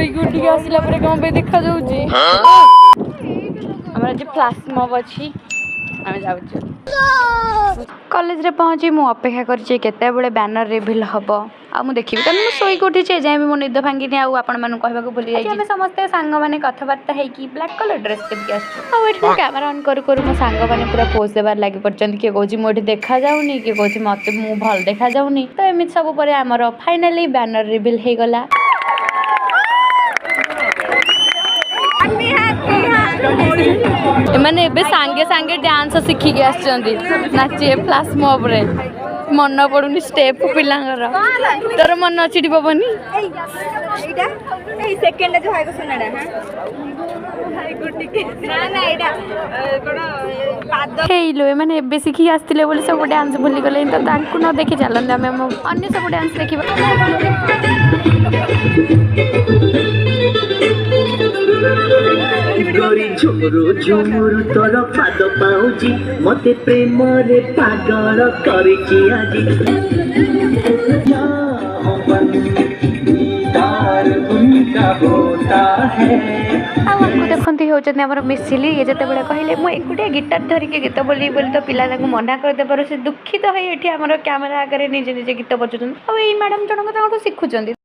ଶୋଇକି उठिक आसला पर कौन पे देखा जाउची हमरा जे फ्लैश मॉब अछि आमे जाउछु कॉलेज रे पहुंची मु अपेक्षा करछि केते बेले बैनर रिवील हबो आ मु देखिबि कारण मु सोई कोठी छे जाय मु निद भांगिनी आ आपण मानु कहबा को भूली जाई हम समस्त संग माने कथबार्ता है कि ब्लैक कलर ड्रेस देबि आछु आ एठी कैमरा ऑन करू मो संग माने पूरा पोज देबार लागि परचंद के कोची मोठी देखा जाउनी के कोची मते मु भल देखा जाउनी तो एमित सब परे हमर फाइनली बैनर रिवील हे गला मैंने एबे सांगे सांगे डांस शिखी के आछंदी नाचे फ्लैश मॉब रे मन पड़ुनी स्टेप पिलांगर तोर मन अछि पवनी एटा ए सेकंड जो हाय को सुनाडा हाय गुटी के ना ना एटा कोन पाद हेलो माने एबे शिखी आस्तिले बोली सब डांस भूली गले तो तांकु न देखि चलन हम अन्य सब डांस देखिबा गोरी झुमुरु झुमुरु तोर पाद पाउची मते प्रेम रे पागल करिची आजी दीदार उनका होता है हमको देखंती होचने हमर मिसिली ये जते बेले कहले मु एकुटे गिटार धरि के गीत बोली बोली तो पिला ताको मना कर दे पर से दुखित होई एठी हमर कैमरा आगे निजे निजे गीत बजुछन अब ए मैडम जनक ताको सिखुचंदी।